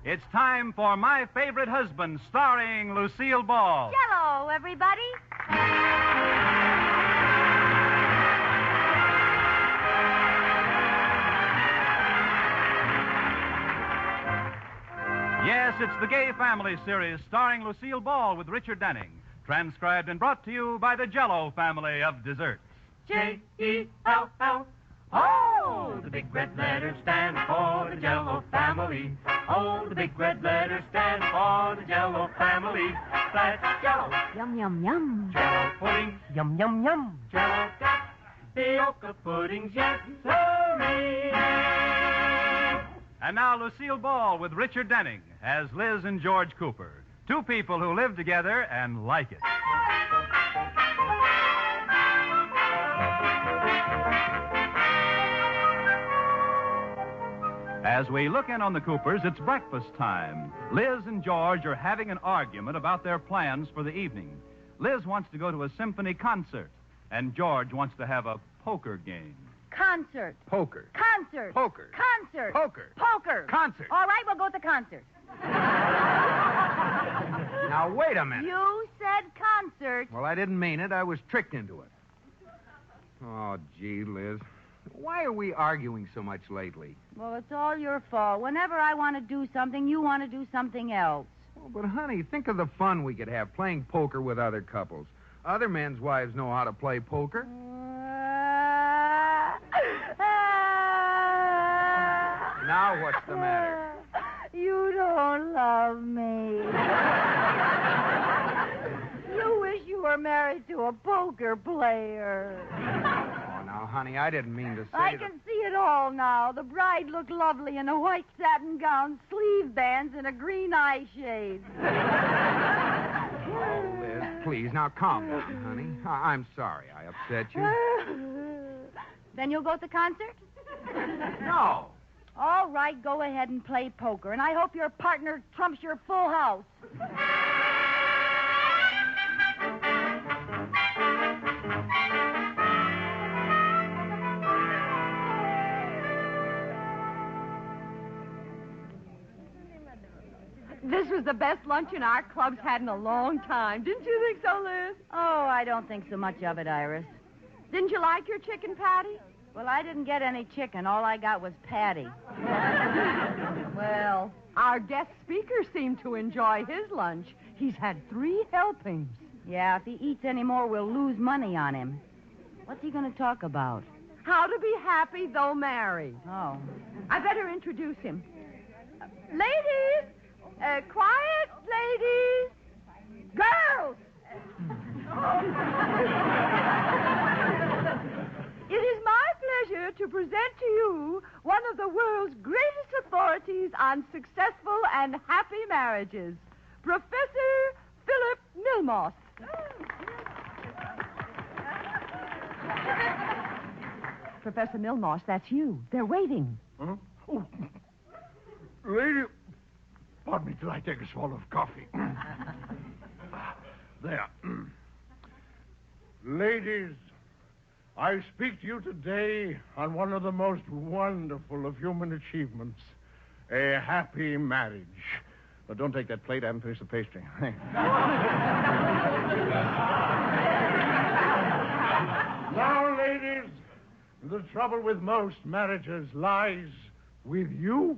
It's time for My Favorite Husband, starring Lucille Ball. Jell-O, everybody. Yes, it's the Gay Family series starring Lucille Ball with Richard Denning. Transcribed and brought to you by the Jell-O family of desserts. J-E-L-L. Oh, the big red letters stand for the Jell-O family. Oh, the big red letters stand for the Jell-O family. That's Jell-O. Yum, yum, yum. Jell-O pudding. Yum, yum, yum. Jell-O tapioca puddings, yes, sirree. And now Lucille Ball with Richard Denning as Liz and George Cooper. Two people who live together and like it. As we look in on the Coopers, it's breakfast time. Liz and George are having an argument about their plans for the evening. Liz wants to go to a symphony concert, and George wants to have a poker game. Concert. Poker. Concert. Poker. Concert. Poker. Poker. Concert. All right, we'll go to concert. Now, wait a minute. You said concert. Well, I didn't mean it. I was tricked into it. Oh, gee, Liz. Why are we arguing so much lately? Well, it's all your fault. Whenever I want to do something, you want to do something else. Oh, but, honey, think of the fun we could have playing poker with other couples. Other men's wives know how to play poker. Now what's the matter? You don't love me. You wish you were married to a poker player. Oh, now, honey, I didn't mean to say I that. can see it all now. The bride looked lovely in a white satin gown, sleeve bands, and a green eye shade. Oh, Liz, please, now calm down, honey. I'm sorry I upset you. Then you'll go to the concert? No. All right, go ahead and play poker, and I hope your partner trumps your full house. This was the best luncheon our club's had in a long time. Didn't you think so, Liz? Oh, I don't think so much of it, Iris. Didn't you like your chicken patty? Well, I didn't get any chicken. All I got was patty. Well, our guest speaker seemed to enjoy his lunch. He's had 3 helpings. Yeah, if he eats any more, we'll lose money on him. What's he going to talk about? How to be happy though married. Oh. I better introduce him. Ladies! Quiet, ladies! Girls! It is my pleasure to present to you one of the world's greatest authorities on successful and happy marriages, Professor Philip Milmoth. Professor Milmoth, that's you. They're waiting. Huh? Oh. Lady, pardon me till I take a swallow of coffee. There. Ladies, I speak to you today on one of the most wonderful of human achievements, a happy marriage. But don't take that plate. I haven't finished the pastry. Now, ladies, the trouble with most marriages lies with you.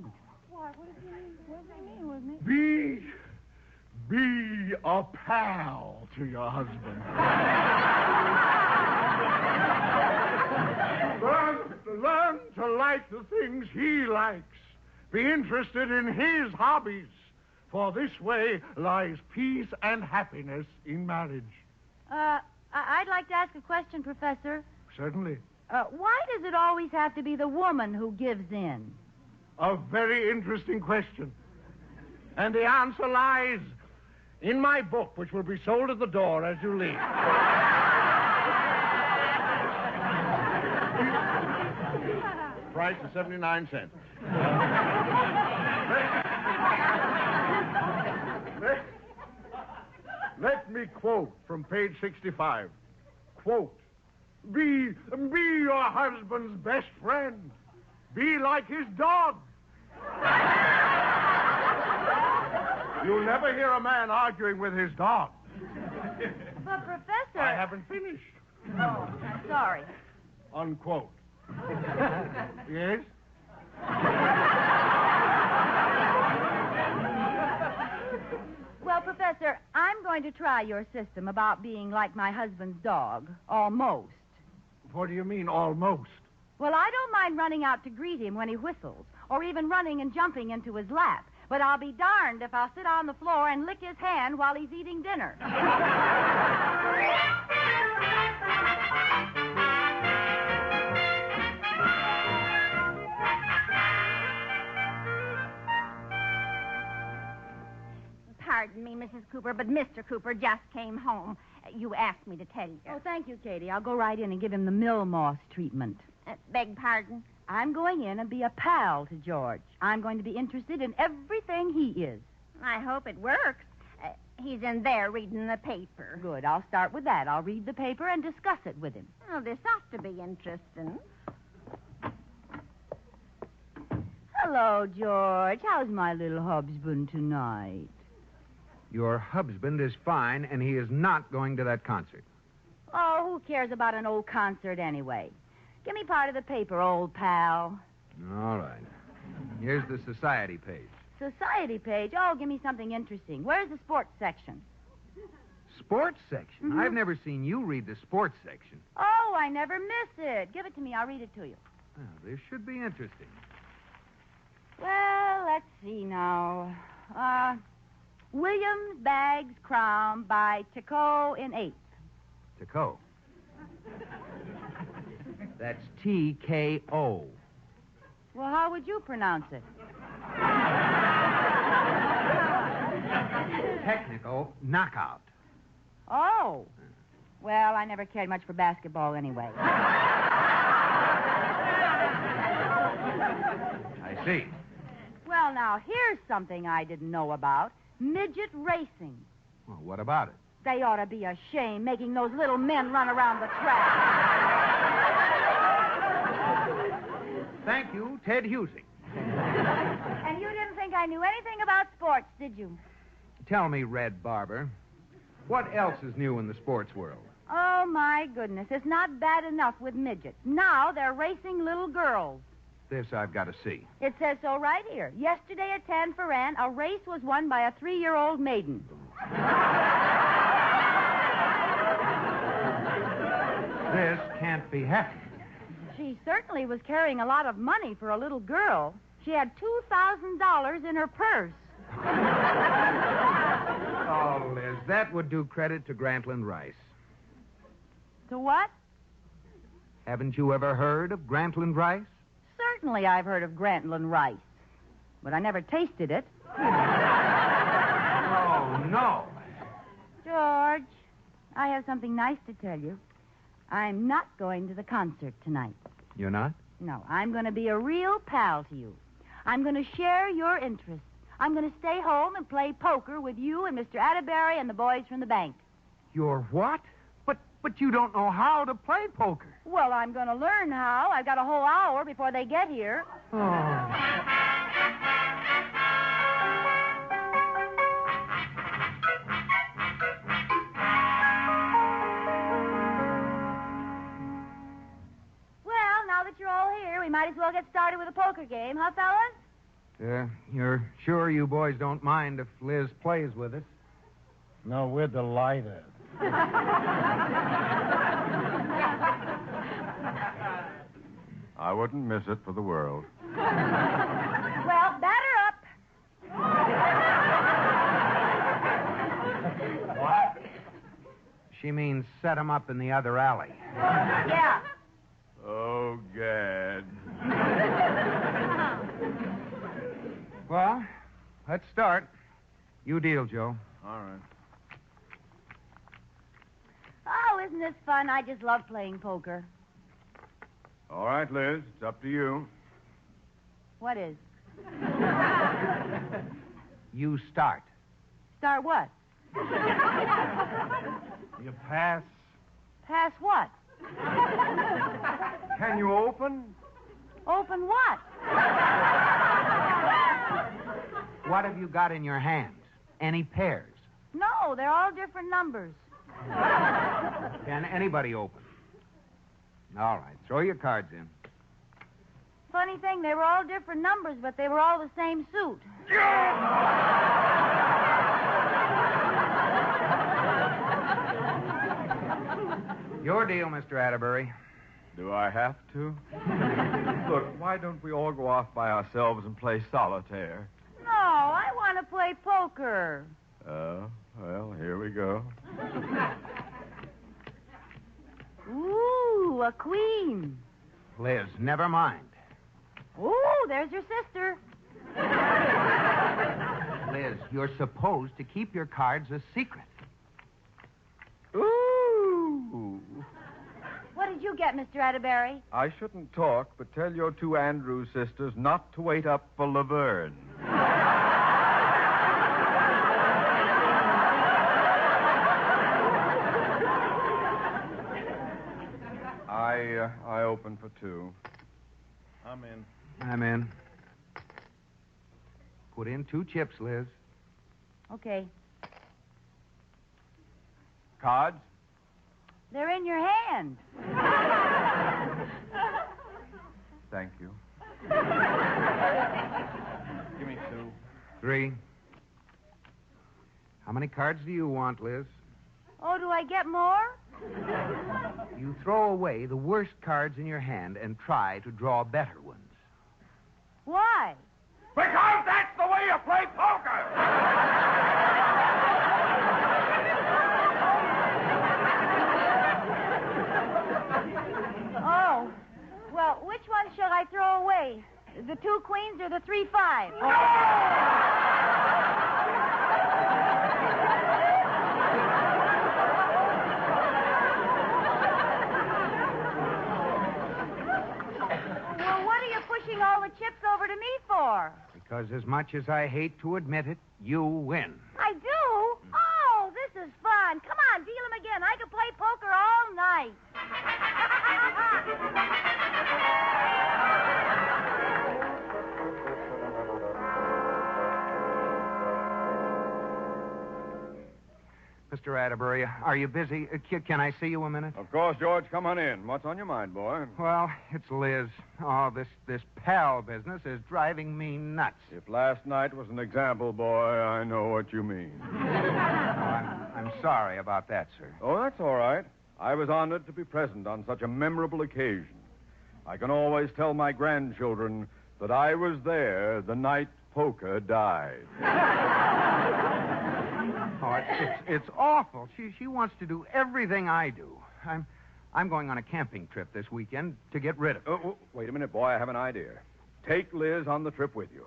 What does he mean? What does he mean with me? Be a pal to your husband. Learn to like the things he likes. Be interested in his hobbies. For this way lies peace and happiness in marriage. I'd like to ask a question, Professor. Certainly. Why does it always have to be the woman who gives in? A very interesting question. And the answer lies in my book, which will be sold at the door as you leave. Price is 79 cents. Let me quote from page 65. Quote, be your husband's best friend. Be like his dog. You'll never hear a man arguing with his dog. But, Professor... I haven't finished. Oh, sorry. Unquote. Yes? Well, Professor, I'm going to try your system about being like my husband's dog. Almost. What do you mean, almost? Well, I don't mind running out to greet him when he whistles, or even running and jumping into his lap. But I'll be darned if I'll sit on the floor and lick his hand while he's eating dinner. Pardon me, Mrs. Cooper, but Mr. Cooper just came home. You asked me to tell you. Oh, thank you, Katie. I'll go right in and give him the mill moss treatment. Beg pardon? I'm going in and be a pal to George. I'm going to be interested in everything he is. I hope it works. He's in there reading the paper. Good. I'll start with that. I'll read the paper and discuss it with him. Well, this ought to be interesting. Hello, George. How's my little husband tonight? Your husband is fine, and he is not going to that concert. Oh, who cares about an old concert anyway? Give me part of the paper, old pal. All right. Here's the society page. Society page? Oh, give me something interesting. Where's the sports section? Sports section? Mhm. I've never seen you read the sports section. Oh, I never miss it. Give it to me. I'll read it to you. Well, this should be interesting. Well, let's see now. Williams Bags Crown by Tico in 8th. Tico. That's T-K-O. Well, how would you pronounce it? Technical knockout. Oh. Well, I never cared much for basketball anyway. I see. Well, now, here's something I didn't know about. Midget racing. Well, what about it? They ought to be ashamed making those little men run around the track. Thank you, Ted Husing. And you didn't think I knew anything about sports, did you? Tell me, Red Barber, what else is new in the sports world? Oh, my goodness. It's not bad enough with midgets. Now they're racing little girls. This I've got to see. It says so right here. Yesterday at Tanforan, a race was won by a 3-year-old maiden. This can't be happening. She certainly was carrying a lot of money for a little girl. She had $2,000 in her purse. Oh, Liz, that would do credit to Grantland Rice. To what? Haven't you ever heard of Grantland Rice? Certainly I've heard of Grantland Rice, but I never tasted it. Oh, no. George, I have something nice to tell you. I'm not going to the concert tonight. You're not? No, I'm going to be a real pal to you. I'm going to share your interests. I'm going to stay home and play poker with you and Mr. Atterbury and the boys from the bank. You're what? But you don't know how to play poker. Well, I'm going to learn how. I've got a whole hour before they get here. Oh. Well, now that you're all here, we might as well get started with a poker game, huh, fellas? You're sure you boys don't mind if Liz plays with us? No, we're delighted. I wouldn't miss it for the world. Well, batter up. What? She means set 'em up in the other alley. Yeah. Oh, Gad. Well, let's start. You deal, Joe. All right. Oh, isn't this fun? I just love playing poker. All right, Liz, it's up to you. What is? You start. Start what? You pass. Pass what? Can you open? Open what? What have you got in your hands? any pairs? No, they're all different numbers. Can anybody open? All right, throw your cards in. Funny thing, they were all different numbers, but they were all the same suit. Your deal, Mr. Atterbury. Do I have to? Look, why don't we all go off by ourselves and play solitaire? No, I want to play poker. Well, here we go. Ooh, a queen. Liz, never mind. Ooh, there's your sister. Liz, you're supposed to keep your cards a secret. Ooh. What did you get, Mr. Atterbury? I shouldn't talk, but tell your two Andrews sisters not to wait up for Laverne. I open for two. I'm in. I'm in. Put in 2 chips, Liz. Okay. Cards? They're in your hand. Thank you. Give me 2. 3. How many cards do you want, Liz? Oh, do I get more? You throw away the worst cards in your hand and try to draw better ones. Why? Because that's the way you play poker! Oh. Well, which one shall I throw away? The 2 queens or the 3-5? Well, what are you pushing all the chips over to me for? Because as much as I hate to admit it, you win. I do? Oh, this is fun. Come on, deal them again. I could play poker all night. Mr. Atterbury, are you busy? Can I see you a minute? Of course, George. Come on in. What's on your mind, boy? Well, it's Liz. Oh, this pal business is driving me nuts. If last night was an example, boy, I know what you mean. I'm sorry about that, sir. Oh, that's all right. I was honored to be present on such a memorable occasion. I can always tell my grandchildren that I was there the night poker died. Oh, it's awful. She wants to do everything I do. I'm going on a camping trip this weekend to get rid of her. Oh, wait a minute, boy. I have an idea. Take Liz on the trip with you.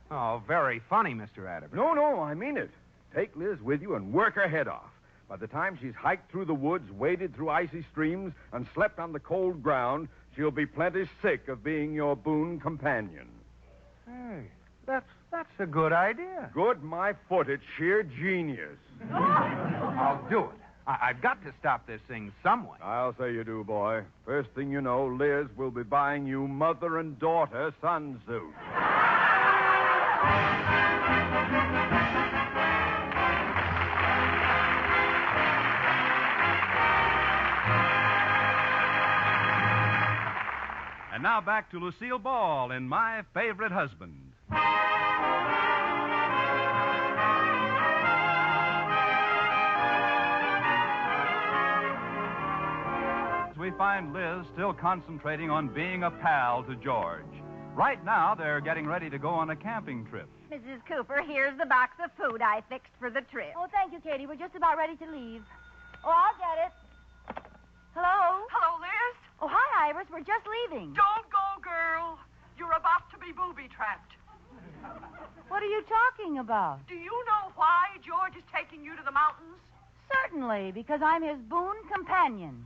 Oh, very funny, Mr. Atterbury. No, I mean it. Take Liz with you and work her head off. By the time she's hiked through the woods, waded through icy streams, and slept on the cold ground, she'll be plenty sick of being your boon companion. Hey, that's a good idea. Good, my foot. It's sheer genius. I'll do it. I've got to stop this thing some way. I'll say you do, boy. First thing you know, Liz will be buying you mother and daughter sunsuit. And now back to Lucille Ball in My Favorite Husband. We find Liz still concentrating on being a pal to George. Right now, they're getting ready to go on a camping trip. Mrs. Cooper, here's the box of food I fixed for the trip. Oh, thank you, Katie. We're just about ready to leave. Oh, I'll get it. Hello? Hello, Liz. Oh, hi, Iris. We're just leaving. Don't go, girl. You're about to be booby-trapped. What are you talking about? Do you know why George is taking you to the mountains? Certainly, because I'm his boon companion.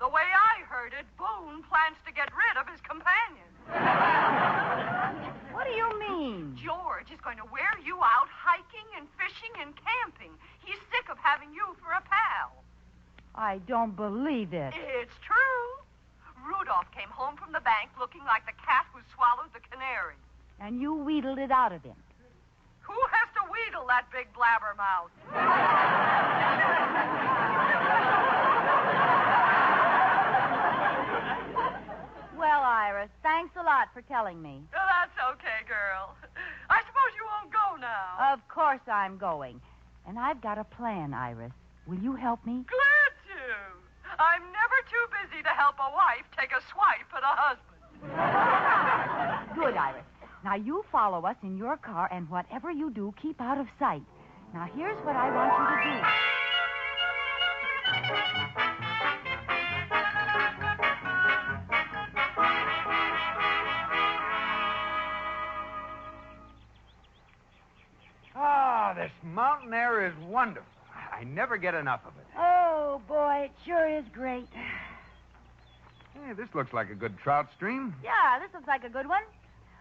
The way I heard it, Boone plans to get rid of his companion. What do you mean? George is going to wear you out hiking and fishing and camping. He's sick of having you for a pal. I don't believe it. It's true. Rudolph came home from the bank looking like the cat who swallowed the canary. And you wheedled it out of him. Who has to wheedle that big blabbermouth. Well, Iris, thanks a lot for telling me. Oh, that's okay, girl. I suppose you won't go now. Of course I'm going. And I've got a plan, Iris. Will you help me? Glad to. I'm never too busy to help a wife take a swipe at a husband. Good, Iris. Now, you follow us in your car, and whatever you do, keep out of sight. Now, here's what I want you to do. Ah, this mountain air is wonderful. I never get enough of it. Oh, boy, it sure is great. Hey, this looks like a good trout stream. Yeah, this looks like a good one.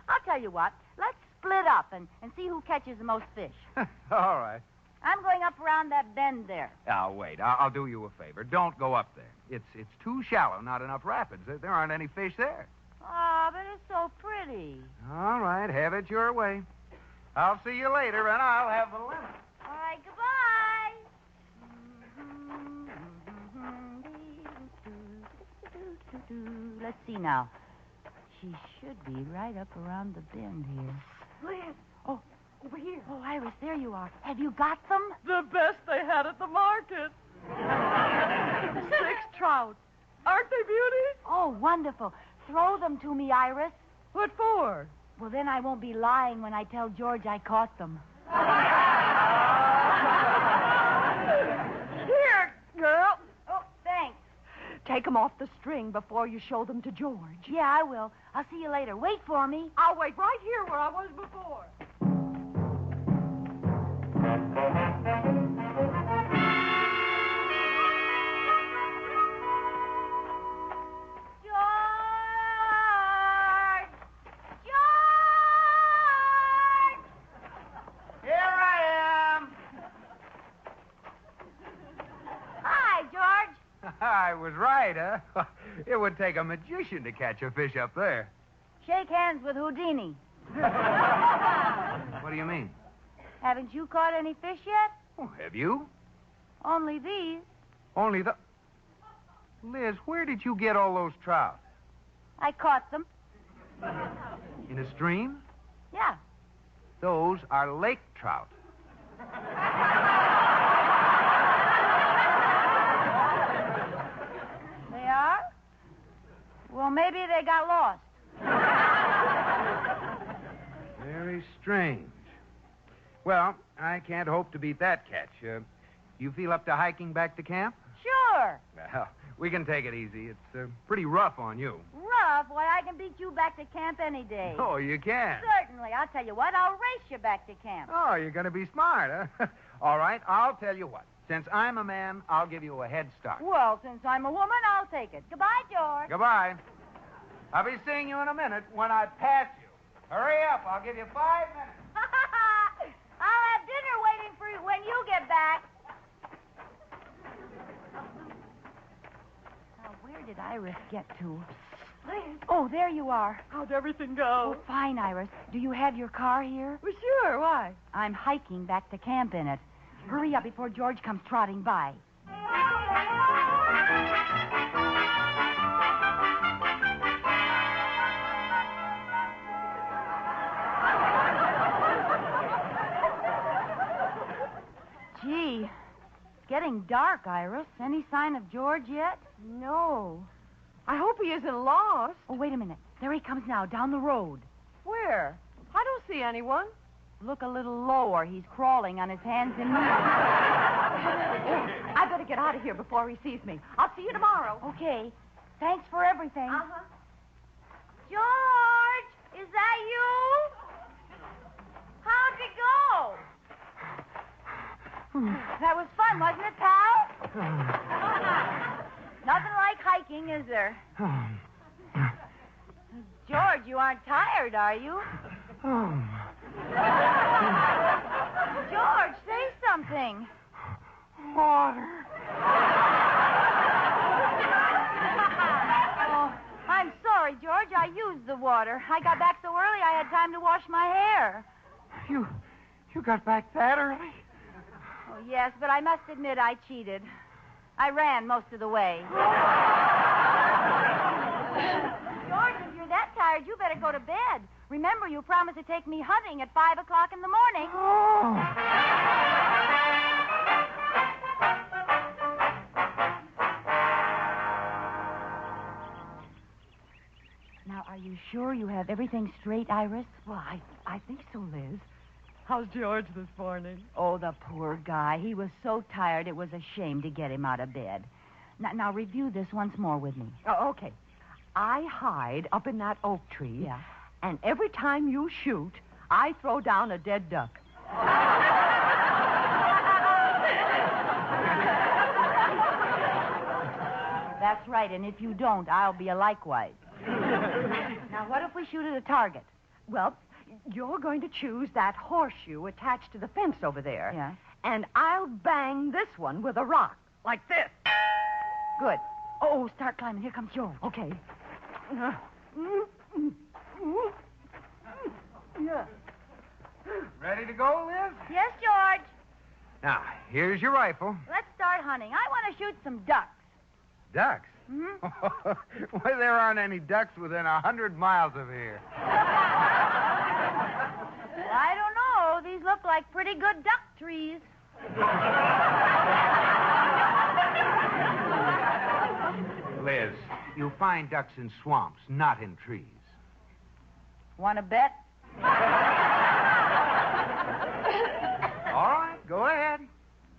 I'll tell you what. Let's split up and see who catches the most fish. All right. I'm going up around that bend there. Now, wait. I'll do you a favor. Don't go up there. It's too shallow, not enough rapids. There aren't any fish there. Oh, but it's so pretty. All right, have it your way. I'll see you later, and I'll have the limit. All right, goodbye. Let's see now. She should be right up around the bend here. Liz, Oh, over here. oh, Iris, there you are. Have you got them? The best they had at the market. 6 trout. Aren't they beauties? Oh, wonderful. Throw them to me, Iris. What for? Well, then I won't be lying when I tell George I caught them. Here, girl. Oh, thanks. Take them off the string before you show them to George. Yeah, I will. I'll see you later. Wait for me. I'll wait right here where I was before. George! George! Here I am. Hi, George. I was right, huh? It would take a magician to catch a fish up there. Shake hands with Houdini. What do you mean? Haven't you caught any fish yet? Oh, have you? Only these. Only the... Liz, where did you get all those trout? I caught them. In a stream? Yeah. Those are lake trout. They are? Well, maybe they got lost. Very strange. Well, I can't hope to beat that catch. You feel up to hiking back to camp? Sure. Well, we can take it easy. It's pretty rough on you. Rough? Why, I can beat you back to camp any day. Oh, you can. Certainly. I'll tell you what. I'll race you back to camp. Oh, you're going to be smart, huh? All right, I'll tell you what. Since I'm a man, I'll give you a head start. Well, since I'm a woman, I'll take it. Goodbye, George. Goodbye. I'll be seeing you in a minute when I pass you. Hurry up. I'll give you 5 minutes. I'll have dinner waiting for you when you get back. Now, where did Iris get to? Oh, there you are. How'd everything go? Oh, fine, Iris. Do you have your car here? Well, sure. Why? I'm hiking back to camp in it. Hurry up before George comes trotting by. Gee, it's getting dark, Iris. Any sign of George yet? No. I hope he isn't lost. Oh, wait a minute. There he comes now, down the road. Where? I don't see anyone. Look a little lower. He's crawling on his hands and knees. I better get out of here before he sees me. I'll see you tomorrow. Okay. Thanks for everything. Uh-huh. George, is that you? How'd it go? That was fun, wasn't it, pal? Nothing like hiking, is there? George, you aren't tired, are you? George, say something. Water. Oh, I'm sorry, George. I used the water. I got back so early I had time to wash my hair. You got back that early? Oh, yes, but I must admit I cheated. I ran most of the way. George, if you're that tired, you better go to bed. Remember, you promised to take me hunting at 5 o'clock in the morning. Oh. Now, are you sure you have everything straight, Iris? Well, I think so, Liz. How's George this morning? Oh, the poor guy. He was so tired it was a shame to get him out of bed. Now review this once more with me. Oh, okay. I hide up in that oak tree. Yeah. And every time you shoot, I throw down a dead duck. That's right, and if you don't, I'll be a likewise. Now, what if we shoot at a target? Well, you're going to choose that horseshoe attached to the fence over there. Yeah. And I'll bang this one with a rock, like this. Good. Oh, start climbing. Here comes George. Okay. Yeah. Ready to go, Liz? Yes, George. Now, here's your rifle. Let's start hunting. I want to shoot some ducks. Ducks? Mm-hmm. Well, there aren't any ducks within 100 miles of here. I don't know. These look like pretty good duck trees. Liz, you find ducks in swamps, not in trees. Want to bet? All right, go ahead.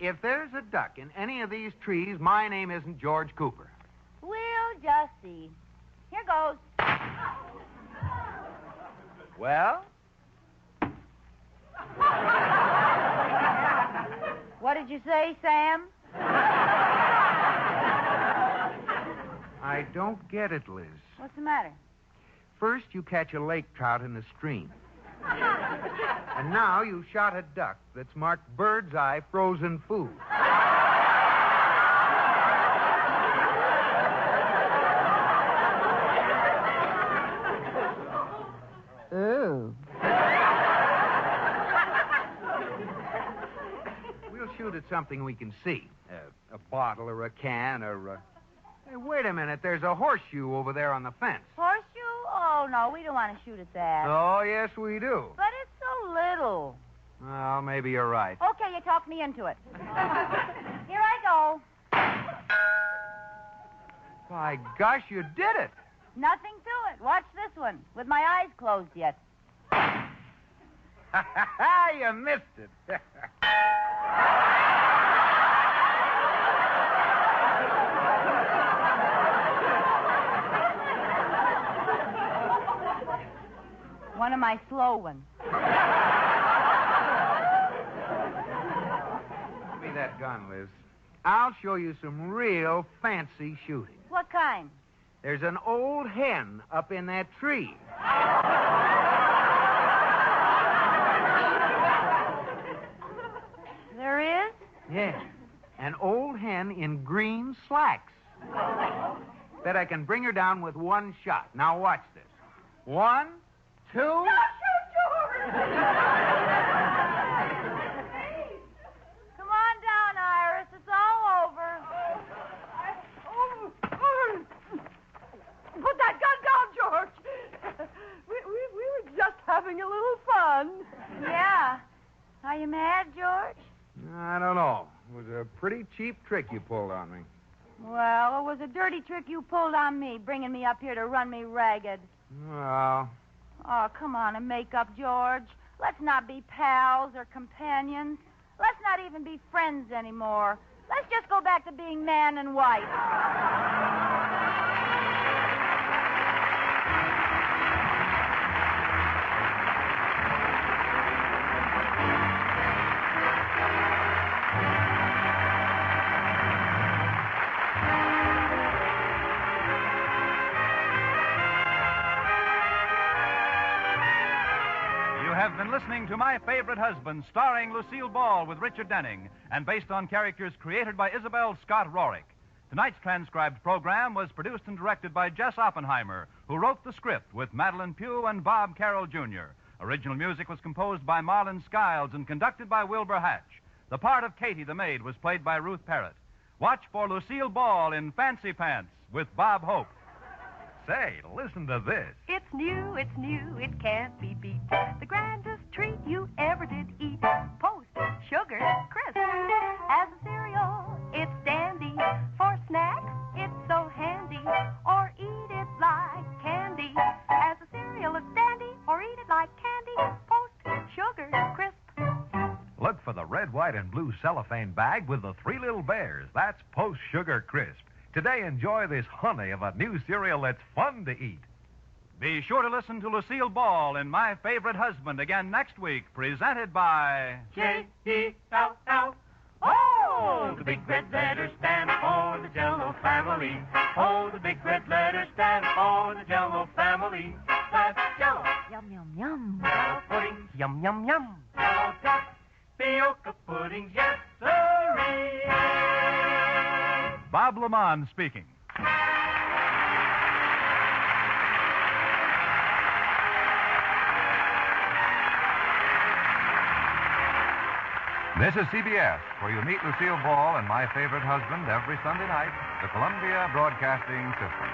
If there's a duck in any of these trees, my name isn't George Cooper. We'll just see. Here goes. Well? What did you say, Sam? I don't get it, Liz. What's the matter? First, you catch a lake trout in a stream. And now you shot a duck that's marked bird's eye frozen food. Oh. We'll shoot at something we can see. A bottle or a can or... Hey, wait a minute. There's a horseshoe over there on the fence. Horseshoe? Oh, no, we don't want to shoot at that. Oh, yes, we do. But it's so little. Well, maybe you're right. Okay, you talked me into it. Here I go. By gosh, you did it. Nothing to it. Watch this one, with my eyes closed yet. You missed it. One of my slow ones. Give me that gun, Liz. I'll show you some real fancy shooting. What kind? There's an old hen up in that tree. There is? Yeah. An old hen in green slacks. Bet I can bring her down with one shot. Now watch this. 1, 2... Don't shoot, George! Come on down, Iris. It's all over. Put that gun down, George. We were just having a little fun. Yeah. Are you mad, George? I don't know. It was a pretty cheap trick you pulled on me. Well, it was a dirty trick you pulled on me, bringing me up here to run me ragged. Well... Oh, come on and make up, George. Let's not be pals or companions. Let's not even be friends anymore. Let's just go back to being man and wife. You have been listening to My Favorite Husband, starring Lucille Ball with Richard Denning, and based on characters created by Isabel Scott Rorick. Tonight's transcribed program was produced and directed by Jess Oppenheimer, who wrote the script with Madeline Pugh and Bob Carroll, Jr. Original music was composed by Marlon Skiles and conducted by Wilbur Hatch. The part of Katie the maid was played by Ruth Parrott. Watch for Lucille Ball in Fancy Pants with Bob Hope. Say, listen to this. It's new, it can't be beat. The grandest treat you ever did eat. Post Sugar Crisp. As a cereal, it's dandy. For snacks, it's so handy. Or eat it like candy. As a cereal, it's dandy. Or eat it like candy. Post Sugar Crisp. Look for the red, white, and blue cellophane bag with the 3 little bears. That's Post Sugar Crisp. Today, enjoy this honey of a new cereal that's fun to eat. Be sure to listen to Lucille Ball in My Favorite Husband again next week, presented by J-E-L-L. Oh, the big red letters stand for the Jell-O family. Oh, the big red letters stand for the Jell-O family. That's Jell-O. Yum, yum, yum. Jell-O pudding. Yum, yum, yum. Jell-O tots. Tapioca puddings, yes, sirree. Bob Lamont speaking. This is CBS, where you meet Lucille Ball and My Favorite Husband every Sunday night, the Columbia Broadcasting System.